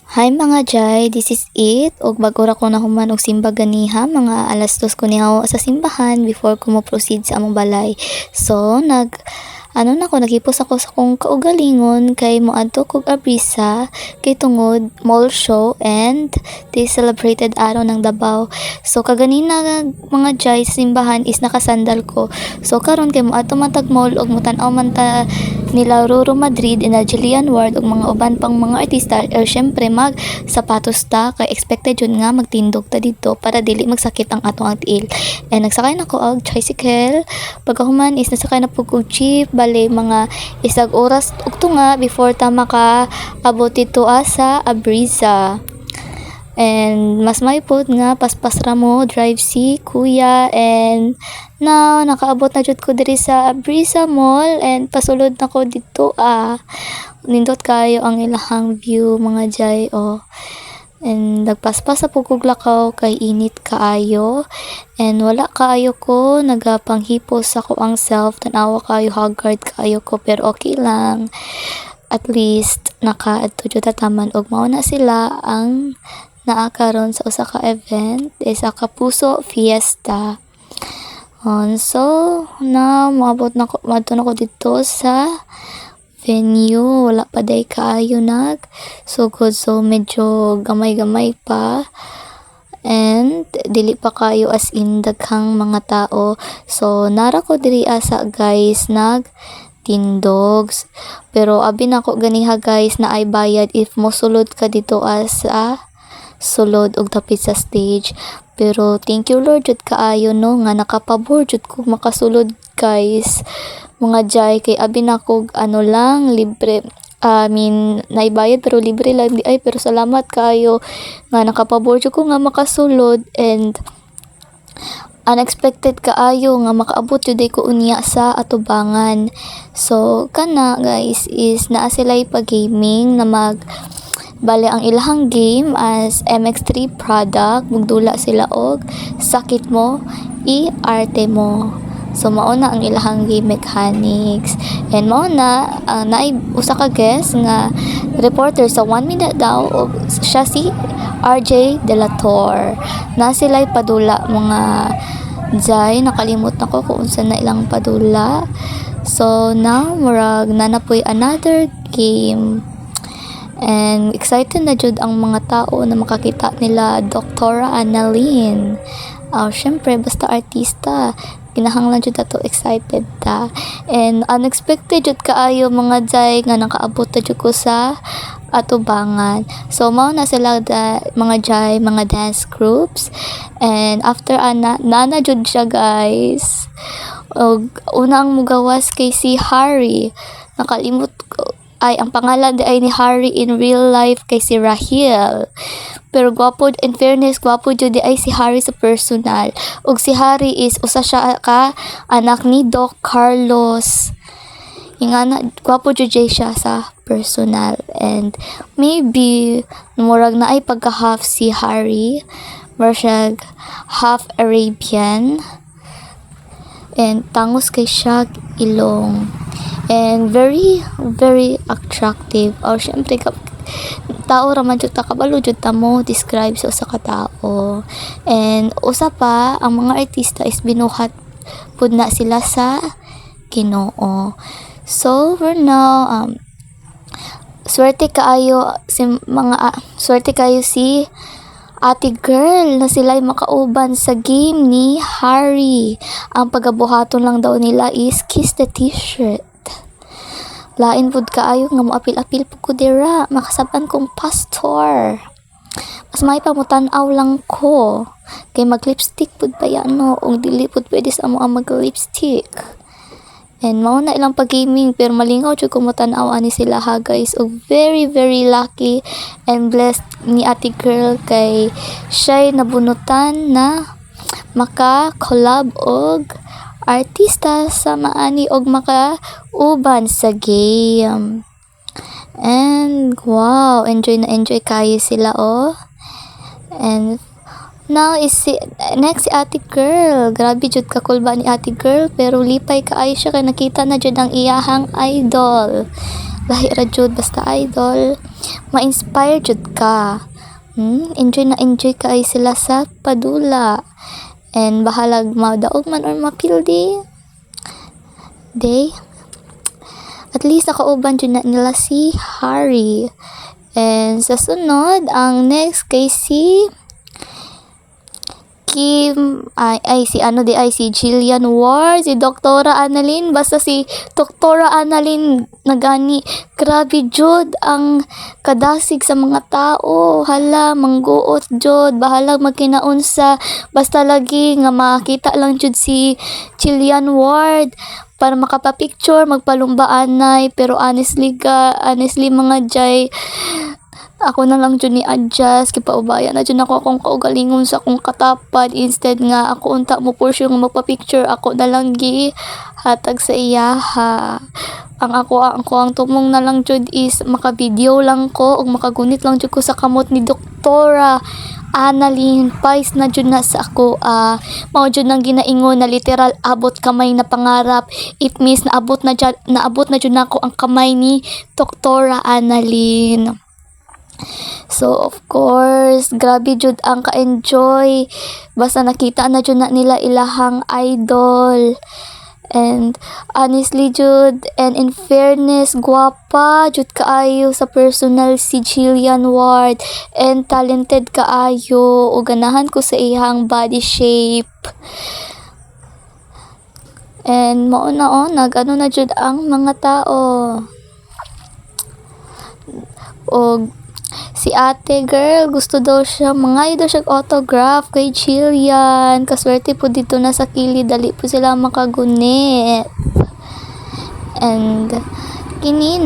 Hi mga Jai, this is it. Og bago ra ko na human og simba ganiha, mga alas 2 ko niya sa simbahan before ko mo proceed sa among balay. So, nakipos ako sa kong kaugalingon kay moadto kog abrisa kay tungod mall show and they celebrated araw ng Davao. So kaganina mga Jai sa simbahan is nakasandal ko. So karon kay moadto man tag mall og mutan-aw man ta nila Roro Madrid and Julian Ward ug mga uban pang mga artista syempre mag sapatos ta kay expected yun nga magtindog ta dito para dili magsakit ang atong ang tiil. And nagsakay na ko og tricycle. Pagkahuman is nasakay na pug og jeep bali mga isag oras ug tunga before ta makaabot dito sa Abrisa. And mas may pod nga paspas ra mo drive si kuya and now nakaabot na jud ko diri sa Abrisa Mall and pasulod na ko dito nindot kayo ang ilahang view mga Jai and nagpaspas sa pugog lakaw kay init kaayo and wala kaayo ko nagapanghipos ako ang self tanawa kaayo haggard kaayo ko pero okay lang at least nakaadto jud taman og mao na sila ang naakaron sa usa ka event sa Kapuso Fiesta. So na moabot na ko madto na ko dito sa venue wala pa day kaayo so medyo gamay-gamay pa and dili pa kayo as in daghang mga tao so nara ko diri asa guys tindogs pero abi nako ganiha guys na ay bayad if mosulod ka dito asa sulod og dapit sa stage pero thank you Lord jud kaayo no nga nakapabor jud ko makasulod guys mga Jai kay abi nako lang libre naibayad pero libre lang di ay pero salamat kaayo nga nakapabor jud ko nga makasulod and unexpected kaayo nga makaabot jud ko unya sa atubangan so kana guys is naa sila'y pag-gaming na bale ang ilahang game as MX3 product mugdula sila og sakit mo arte mo so mao na ang ilahang game mechanics and mao na naay usa ka guest nga reporter sa 1 minute daw og siya si RJ De La Torre na sila'y padula mga Jai nakalimot na ko kung unsa na ilang padula so now murag nanapoy another game. And excited na jud ang mga tao na makakita nila Dr. Annalyn. Syempre basta artista, kinahanglan jud ato excited ta. And unexpected jud kaayo mga Jai nga nakaabot ta jud ko sa atubangan. So mao na sila mga Jai, mga dance groups. And after nana jud siya guys. Og unang mugawas kay si Harry. Nakalimot ko ay ang pangalan di ay ni Harry in real life kay si Rahil pero gwapo in fairness gwapo jud di ay si Harry sa personal ug si Harry is usa siya ka anak ni Doc Carlos ingana gwapo jud siya sa personal and maybe murag na ay pagka half si Harry version half Arabian and tangos kay siya ilong and very very attractive syempre tao raman jud ta kabalo jud ta mo describe sa usa ka tao and usa pa ang mga artista is binuhat pud na sila sa Ginoo so for now swerte kaayo si Ate Girl na sila'y makauban sa game ni Harry. Ang pagabuhaton lang daw nila is kiss the t-shirt. Lain pud kaayo nga moapil-apil pud ko dira makasaban kong pastor. Mas may pamutan-aw lang ko kay mag-lipstick pud ba yan no ug dili pud pwede sa amo ang mag-lipstick. And mao na ilang pag-gaming pero malingaw jud ko mo-tan-aw ani sila ha guys og very very lucky and blessed ni Ate Girl kay siya'y nabunutan na maka-collab og artista sa maani og maka-uban sa game. And wow, enjoy na enjoy kayo sila and now is next si Ate Girl. Grabe jud ka cool ba ni Ate Girl pero lipay kaayo siya kay nakita na jud ang iyahang idol lahi ra jud basta idol, ma-inspire jud ka. Enjoy na enjoy kay sila sa padula. And bahalag madaog man or mapildi day, at least nakauban jud na nila si Harry. And sa sunod, ang next kay si Kim, si Jillian Ward, si Doktora Annalyn, basta si Doktora Annalyn nagani, grabe jud ang kadasig sa mga tao, hala, mangguot jud, bahalag magkinaunsa, basta lagi nga makita lang jud si Jillian Ward, para makapapicture, magpalumbaanay, pero honestly mga jay, ako na lang dyan ni-adjust, kipaubaya na dyan ako akong kaugalingon sa akong katapad, instead nga ako unta mo por sure nga magpa-picture, ako na lang hatag sa iyaha. Ang tumong na lang dyan is maka-video lang ko, o makagunit lang dyan ko sa kamot ni Doktora Annalyn, pais na dyan na sa ako, mao dyan nang ginaingon na literal abot kamay na pangarap. It means naabot na dyan ako ang kamay ni Doktora Annalyn. So of course, grabe jud ang ka-enjoy, basta nakita na jud na nila ilahang idol. And honestly jud, and in fairness, guwapa jud kaayo sa personal si Jillian Ward, and talented kaayo, o ganahan ko sa iyang body shape. And mao na nagano na jud ang mga tao. O si ate girl, gusto daw siya, mga daw siya autograph kay Jillian. Kaswerte po dito na sa kilid, dali po sila makagunit. And kini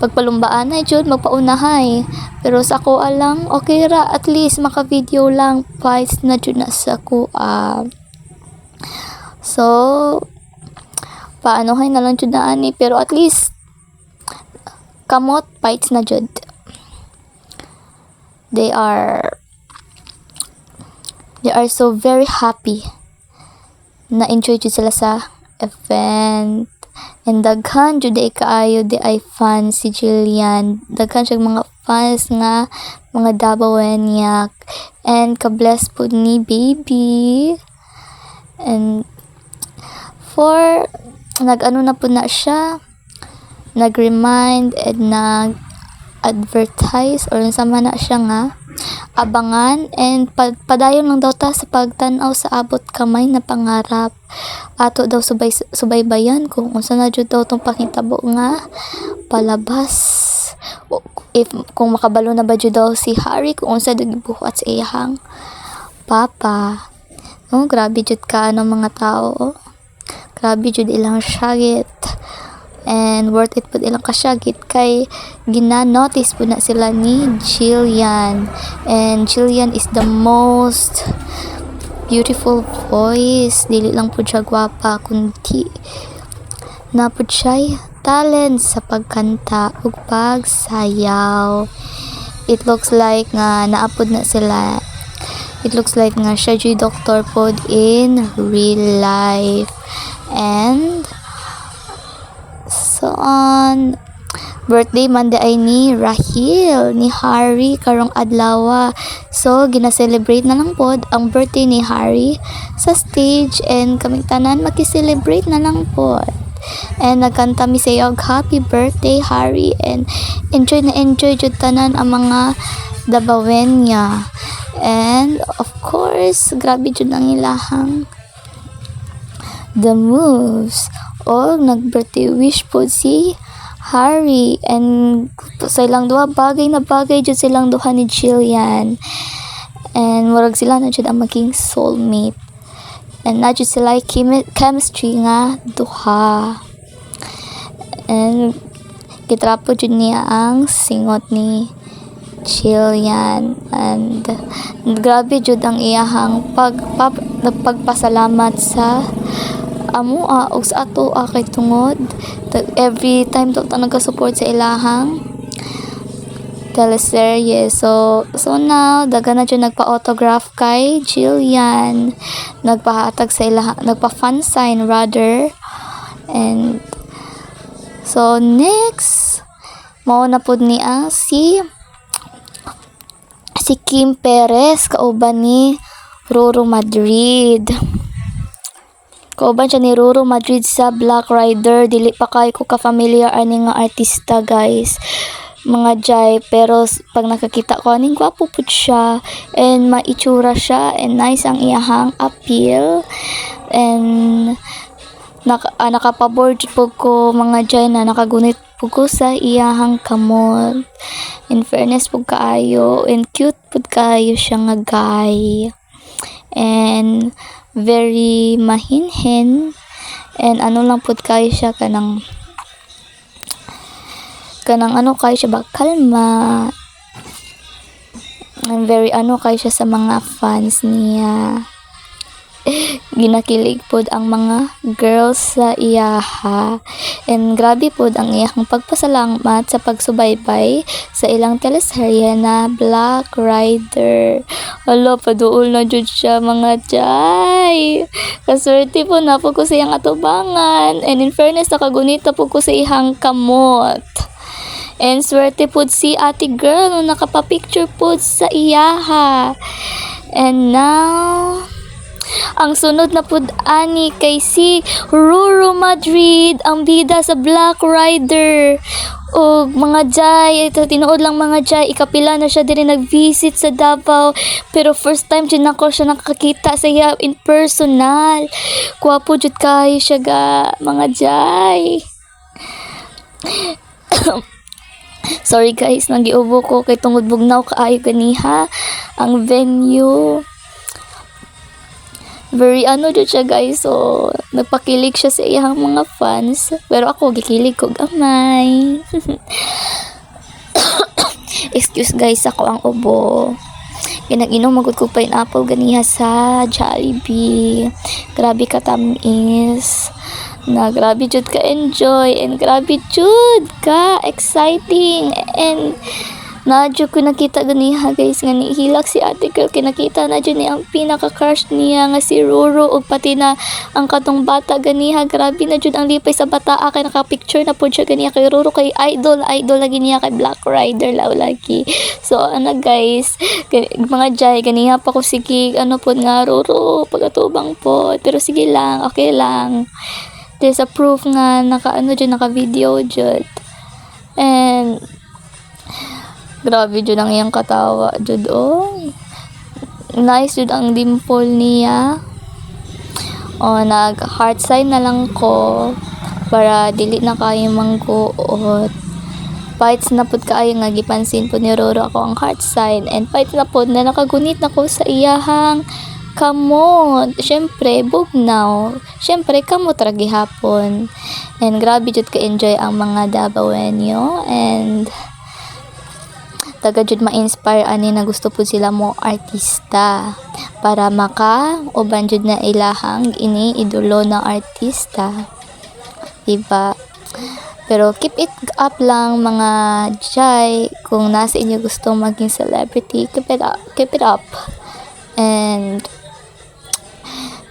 pagpalumbaan na jud, magpaunahay. Pero sa ko alang, okay ra, at least maka-video lang, fights na jud na sa ko. So, paanohay na lang jud na ani, pero at least kamot fights na jud. They are so very happy na enjoy jud sila sa event. And daghan jud ay kaayo di ay fans si Jillian, daghan siya mga fans nga mga Dabawenyak, and ka-bless po ni baby. And for nag-ano na po na siya, nag-remind and nag-advertise or sama na siya nga abangan, and padayon lang daw ta sa pagtanaw sa abot kamay na pangarap. Ato daw subaybayan kung unsa na jud daw tong pakitabo nga palabas, kung makabalo na ba jud daw si Harry, kung unsa daw gibuhat sa iyang papa. Grabe jud ka mga tao, grabe jud ilang syagit. And worth it po ilang kasyagit kay gina-notice po na sila ni Jillian. And Jillian is the most beautiful voice, dili lang po siya gwapa, kundi na po siya talent sa pagkanta ug pagsayaw. It looks like nga naapod na sila, it looks like nga siya jud doctor pod in real life. And so on birthday man ay ni Rahil ni Harry karong adlaw, so gina-celebrate na lang pod ang birthday ni Harry sa stage, and kaming tanan maki-celebrate na lang pod. And nagkanta mi sayog happy birthday Harry, and enjoy jud tanan ang mga Dabawenya. And of course, grabe jud ang ilahang the moves. O nag-birthday wish po si Harry, and sa ilang duha bagay jud silang duha ni Jillian, and murag sila na jud ang maging soulmate, and na jud sila chemistry nga duha. And kitrapo jud niya ang singot ni Jillian, and grabe jud ang iyahang pagpasalamat sa amo og sa ato kay tungod every time daw ta nagka-support sa ilahang teleserye. So now daga na dyan nagpa-autograph kay Jillian, nagpahatag sa ilahang, nagpa-fan sign rather. And So next mao na pud ni si Kim Perez kauban ni Roro Madrid. Kauban siya ni Roro Madrid sa Black Rider. Dili pa kay ko ka-familiar ani nga artista, guys. Mga jay, pero pag nakakita ko aning gwapo pud siya and maitsura siya and nice ang iyahang appeal and nakapaboard po ko mga jay na nakagunit po ko sa iyahang kamot. In fairness po kaayo and cute po kaayo siya nga guy and very mahinhin and ano lang po kaayo siya kanang ano kayo siya ba kalma and very ano kayo siya sa mga fans niya. Ginakilig pod ang mga girls sa iyaha and grabe pod ang iyang pagpasalamat sa pagsubaybay sa ilang teleserye na Black Rider. Hala, paduol na jud siya mga jay. Kaswerte po na po ko sa iyang atubangan and in fairness nakagunita po ko sa iyang kamot. And swerte po si ate girl no nakapapicture po sa iyaha. And now ang sunod na pud ani kay si Roro Madrid, ang bida sa Black Rider. O mga jay, ito tinuod lang mga jay, ikapila na siya diri nag-visit sa Davao. Pero first time din ako siya nakakita sa iya in personal. Kuwapo jud kayo siya ga mga jay. Sorry guys, nagiubo ko kay tungod bugnaw kaayo ganiha ang venue. Very ano jud siya guys, so nagpakilig siya sa iyang mga fans. Pero ako gikilig ko gamay. Excuse guys, ako ang ubo. Kinag-inom magud ko pineapple ganiha sa Jollibee. Grabe ka tamis. Na grabe jud ka enjoy and grabe jud ka exciting and nadyo ko nakita ganiha guys nga nihilak si ate girl kinakita na jud ni ang pinaka-crush niya nga si Roro ug pati na ang katong bata ganiha. Grabe na jud ang lipay sa bataa kay naka-picture na pud siya ganiha kay Roro kay idol lagi niya kay Black Rider lagi. So ano guys, mga jay ganiha pa ko sige ano pud nga Roro pagatubang po pero sige lang, okay lang. There's a proof nga naka-video jud. And grabe jud ang iyang katawa jud nice jud ang dimple niya. Nag heart sign na lang ko para dili na kayo mangguot. Fights na pud kaayo nga gipansin po ni Roro ako ang heart sign and fights na pud na nakagunit na ko sa iyahang kamot. Syempre bugnaw, syempre kamot ra gihapon and grabe jud ka enjoy ang mga Davaoenyo and taga jud ma-inspire ani na gusto pud sila mo artista para uban jud na ilahang ini idolo na artista, diba? Pero keep it up lang mga jay, kung nasa inyo gusto maging celebrity, keep it up and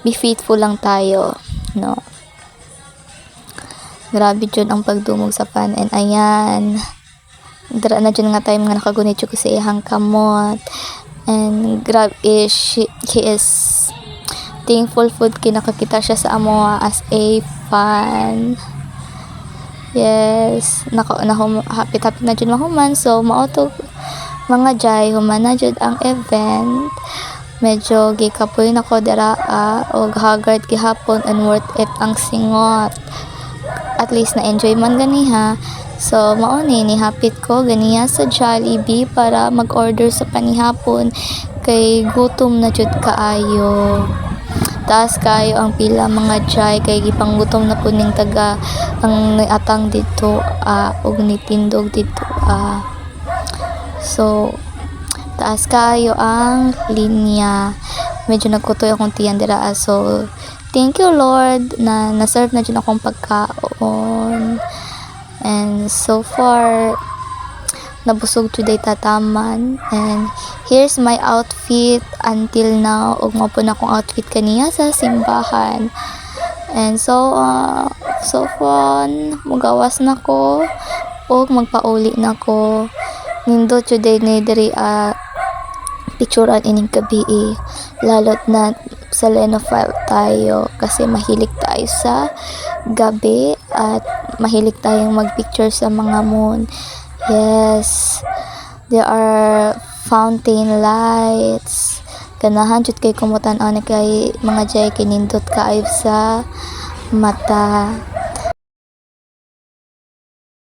be faithful lang tayo, no? Grabe jud ang pagdumog sa fan and ayan dara na jud nga time nga nakagunit ko sa iyang kamot and grab he is thankful food kinakakita siya sa amo as a fan. Yes, hapit na jud mahuman, so mauto mga jay human na jud ang event. Medyo gikapoy na ko dira og haggard gihapon and worth it ang singot. At least na enjoy man ganiha. So mao ni hapit ko ganiya sa Jollibee para mag-order sa panihapon kay gutom na jud kaayo. Taas kayo ang pila mga jay kay gipanggutom na pud ning taga ang atang dito og nitindog dito so taas kayo ang linya. Medyo nagkutoy akong tiyan dira so thank you Lord na na-serve na dyan akong pagkaon and so far nabusog today tataman and here's my outfit until now ug mo po na akong outfit kaniya sa simbahan And so fun, mugawas na ko o magpauli na ko. Nindot today ni diri picturean ining gabi lalot na sa Lenophile tayo kasi mahilig tayo sa gabi at mahilig tayong magpicture sa mga moon. Yes, there are fountain lights. Ganahan jud kay kumutan ani kay mga jay kinindot kaayo sa mata.